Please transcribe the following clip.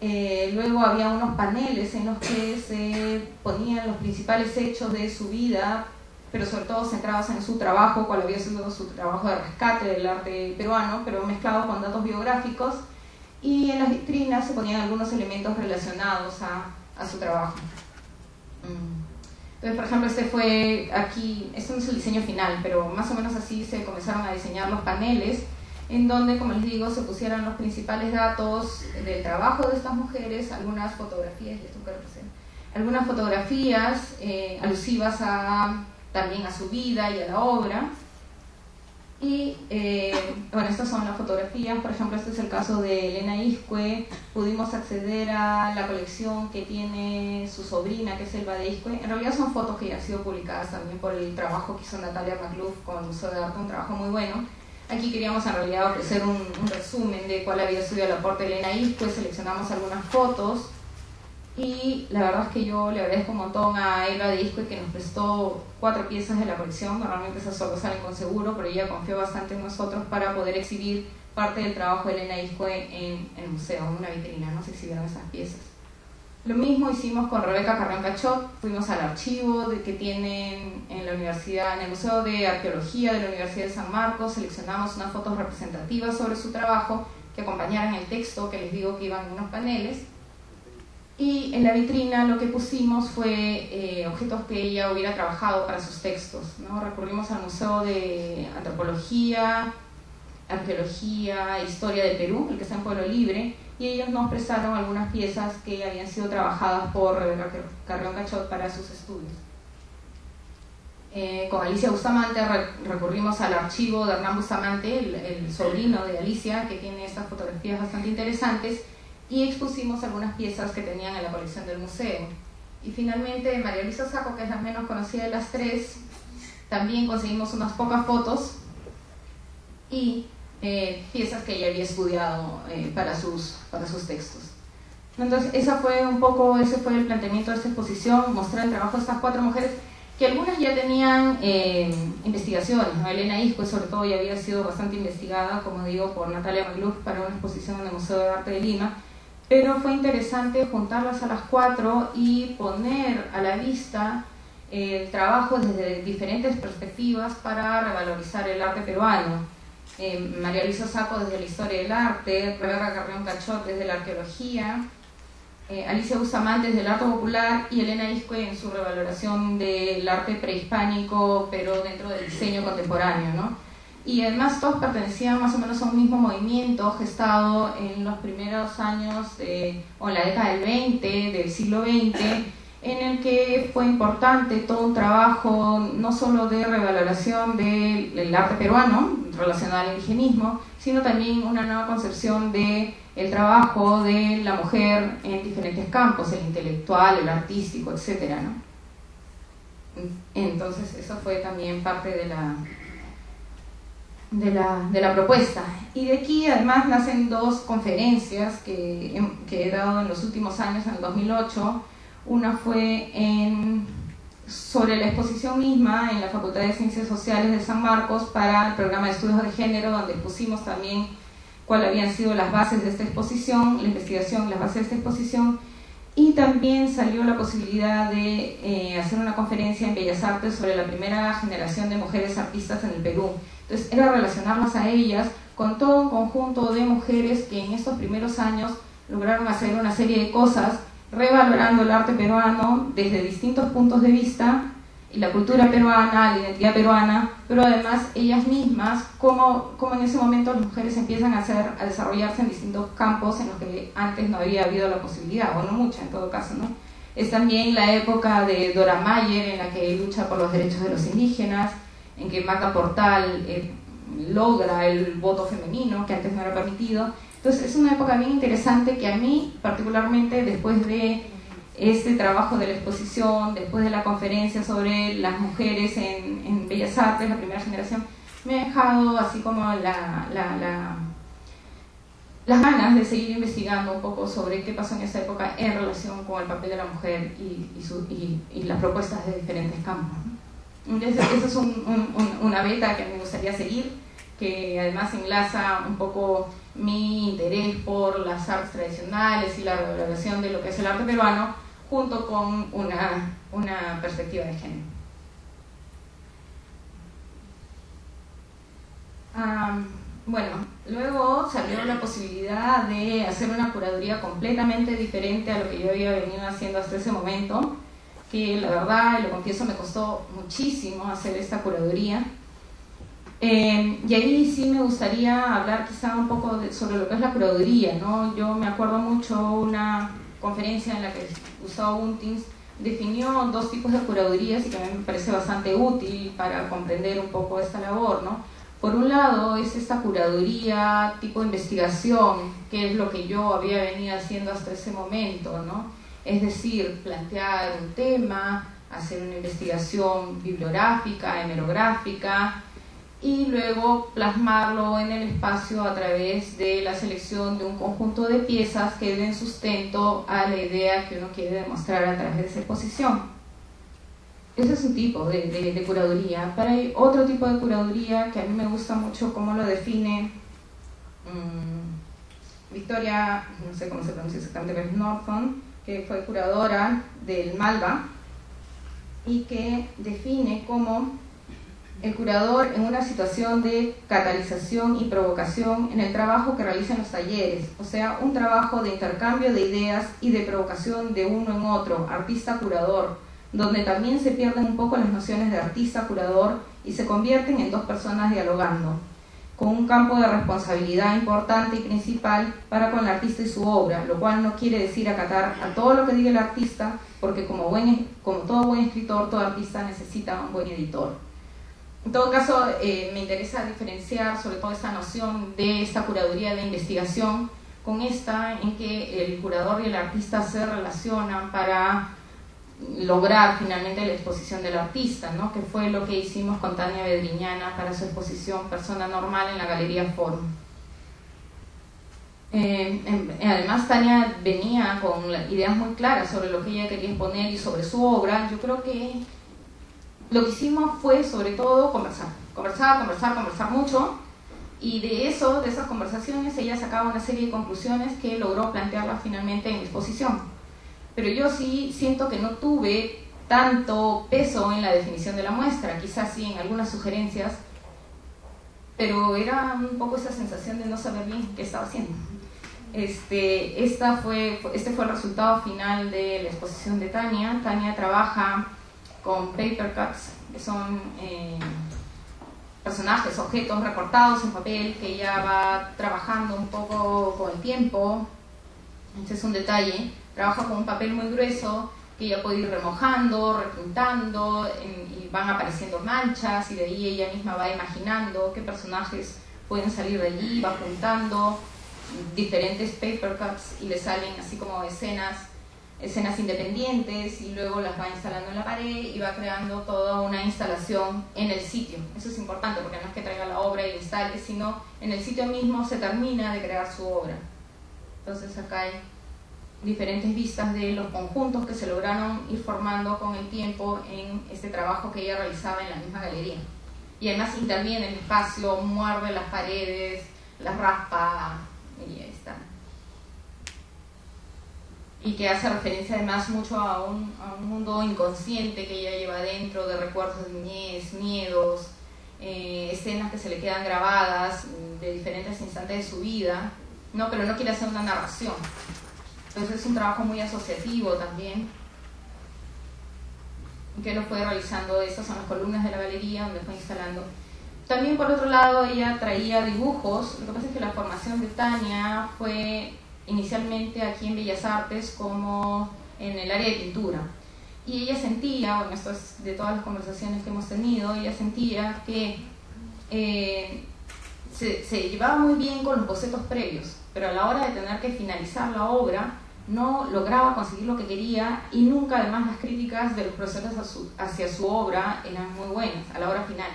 Luego había unos paneles en los que se ponían los principales hechos de su vida, pero sobre todo centrados en su trabajo, cuál había sido su trabajo de rescate del arte peruano, pero mezclado con datos biográficos, y en las vitrinas se ponían algunos elementos relacionados a su trabajo. Entonces, por ejemplo, este no es el diseño final, pero más o menos así se comenzaron a diseñar los paneles, en donde, como les digo, se pusieran los principales datos del trabajo de estas mujeres, algunas fotografías, alusivas también a su vida y a la obra. Y bueno, estas son las fotografías. Por ejemplo, este es el caso de Elena Iscue. Pudimos acceder a la colección que tiene su sobrina, que es Elba de Iscue. En realidad son fotos que ya han sido publicadas también por el trabajo que hizo Natalia Macluf con el Museo de Arte, un trabajo muy bueno. Aquí queríamos en realidad ofrecer un resumen de cuál había sido el aporte de Elena Iscue. Seleccionamos algunas fotos y la verdad es que yo le agradezco un montón a Elba de Iscue, que nos prestó 4 piezas de la colección. Normalmente esas solo salen con seguro, pero ella confió bastante en nosotros para poder exhibir parte del trabajo de Elena Iscue en el museo, en una vitrina, ¿no? Se exhibieron esas piezas. Lo mismo hicimos con Rebeca Carrión Cachot. Fuimos al archivo que tienen en la universidad, en el Museo de Arqueología de la Universidad de San Marcos. Seleccionamos unas fotos representativas sobre su trabajo que acompañaran el texto que les digo que iban en unos paneles. Y en la vitrina lo que pusimos fue objetos que ella hubiera trabajado para sus textos, ¿no? Recurrimos al Museo de Antropología, Arqueología e Historia de Perú, el que está en Pueblo Libre, y ellos nos prestaron algunas piezas que habían sido trabajadas por Rebeca Carrión Cachot para sus estudios. Con Alicia Bustamante recurrimos al archivo de Hernán Bustamante, el sobrino de Alicia, que tiene estas fotografías bastante interesantes, y expusimos algunas piezas que tenían en la colección del museo. Y finalmente, María Luisa Sacco, que es la menos conocida de las tres, también conseguimos unas pocas fotos y piezas que ella había estudiado para sus textos. Entonces, ese fue el planteamiento de esta exposición, mostrar el trabajo de estas 4 mujeres, que algunas ya tenían investigaciones, ¿no? Elena Iscue, sobre todo, ya había sido bastante investigada, como digo, por Natalia Macluf para una exposición en el Museo de Arte de Lima, pero fue interesante juntarlas a las 4 y poner a la vista el trabajo desde diferentes perspectivas para revalorizar el arte peruano. María Luisa Sacco desde la historia del arte, Rebeca Carrión Cachot desde la arqueología, Alicia Bustamante desde el arte popular y Elena Iscue en su revaloración del arte prehispánico, pero dentro del diseño contemporáneo, ¿no? Y además todos pertenecían más o menos a un mismo movimiento gestado en los primeros años o en la década del 20, del siglo XX, en el que fue importante todo un trabajo no solo de revaloración del arte peruano relacionado al indigenismo, sino también una nueva concepción del trabajo de la mujer en diferentes campos, el intelectual, el artístico, etc., ¿no? Entonces eso fue también parte de la propuesta. Y de aquí además nacen 2 conferencias que he dado en los últimos años, en el 2008. Una fue sobre la exposición misma en la Facultad de Ciencias Sociales de San Marcos para el programa de estudios de género, donde pusimos también cuáles habían sido las bases de esta exposición, la investigación, las bases de esta exposición, y también salió la posibilidad de hacer una conferencia en Bellas Artes sobre la primera generación de mujeres artistas en el Perú. Entonces era relacionarlas a ellas con todo un conjunto de mujeres que en estos primeros años lograron hacer una serie de cosas revalorando el arte peruano desde distintos puntos de vista, y la cultura peruana, la identidad peruana, pero además ellas mismas, cómo en ese momento las mujeres empiezan a desarrollarse en distintos campos en los que antes no había habido la posibilidad, o no mucha en todo caso, ¿no? Es también la época de Dora Mayer, en la que lucha por los derechos de los indígenas, en que Magda Portal logra el voto femenino, que antes no era permitido. Entonces es una época bien interesante que a mí, particularmente después de este trabajo de la exposición, después de la conferencia sobre las mujeres en Bellas Artes, la primera generación, me ha dejado así como las ganas de seguir investigando un poco sobre qué pasó en esa época en relación con el papel de la mujer y las propuestas de diferentes campos. Entonces, esa es una beta que me gustaría seguir, que además enlaza un poco mi interés por las artes tradicionales y la revaloración de lo que es el arte peruano, junto con una perspectiva de género. Bueno, luego salió la posibilidad de hacer una curaduría completamente diferente a lo que yo había venido haciendo hasta ese momento, que la verdad, y lo confieso, me costó muchísimo hacer esta curaduría. Y ahí sí me gustaría hablar quizá un poco sobre lo que es la curaduría, ¿no? Yo me acuerdo mucho una conferencia en la que Gustavo Buntins definió dos tipos de curadurías y que a mí me parece bastante útil para comprender un poco esta labor, ¿no? Por un lado es esta curaduría tipo investigación, que es lo que yo había venido haciendo hasta ese momento, ¿no? Es decir, plantear un tema, hacer una investigación bibliográfica, hemerográfica, y luego plasmarlo en el espacio a través de la selección de un conjunto de piezas que den sustento a la idea que uno quiere demostrar a través de esa exposición. Ese es un tipo de curaduría. Pero hay otro tipo de curaduría que a mí me gusta mucho cómo lo define Victoria, no sé cómo se pronuncia exactamente, pero es Norton, que fue curadora del Malva, y que define como el curador en una situación de catalización y provocación en el trabajo que realiza en los talleres, o sea, un trabajo de intercambio de ideas y de provocación de uno en otro, artista-curador, donde también se pierden un poco las nociones de artista-curador y se convierten en dos personas dialogando, con un campo de responsabilidad importante y principal para con el artista y su obra, lo cual no quiere decir acatar a todo lo que diga el artista, porque como todo buen escritor, todo artista necesita un buen editor. En todo caso, me interesa diferenciar sobre todo esta noción de esta curaduría de investigación con esta en que el curador y el artista se relacionan para lograr finalmente la exposición del artista, ¿no? Que fue lo que hicimos con Tania Bedriñana para su exposición Persona Normal en la Galería Forum. Además, Tania venía con ideas muy claras sobre lo que ella quería exponer y sobre su obra. Yo creo que lo que hicimos fue sobre todo conversar mucho, y de esas conversaciones ella sacaba una serie de conclusiones que logró plantearlas finalmente en exposición. Pero yo sí siento que no tuve tanto peso en la definición de la muestra, quizás sí en algunas sugerencias, pero era un poco esa sensación de no saber bien qué estaba haciendo. Este fue el resultado final de la exposición de Tania. Tania trabaja con paper cuts, que son personajes, objetos recortados en papel que ella va trabajando un poco con el tiempo. Este es un detalle. Trabaja con un papel muy grueso que ella puede ir remojando, repintando, y van apareciendo manchas, y de ahí ella misma va imaginando qué personajes pueden salir de allí, va juntando diferentes paper cuts y le salen así como escenas independientes, y luego las va instalando en la pared y va creando toda una instalación en el sitio. Eso es importante porque no es que traiga la obra y la instale, sino en el sitio mismo se termina de crear su obra. Entonces acá hay diferentes vistas de los conjuntos que se lograron ir formando con el tiempo en este trabajo que ella realizaba en la misma galería. Y además interviene en el espacio, muerde las paredes, las raspa, y ahí está. Y que hace referencia además mucho a un mundo inconsciente que ella lleva dentro, de recuerdos de niñez, miedos, escenas que se le quedan grabadas de diferentes instantes de su vida, ¿no? Pero no quiere hacer una narración. Entonces es un trabajo muy asociativo también, que lo fue realizando. Estas son las columnas de la galería donde fue instalando. También por otro lado ella traía dibujos. Lo que pasa es que la formación de Tania fue inicialmente aquí en Bellas Artes como en el área de pintura, y ella sentía, bueno, esto es de todas las conversaciones que hemos tenido, ella sentía que se llevaba muy bien con los bocetos previos, pero a la hora de tener que finalizar la obra no lograba conseguir lo que quería, y nunca además las críticas de los profesores hacia su obra eran muy buenas a la hora final.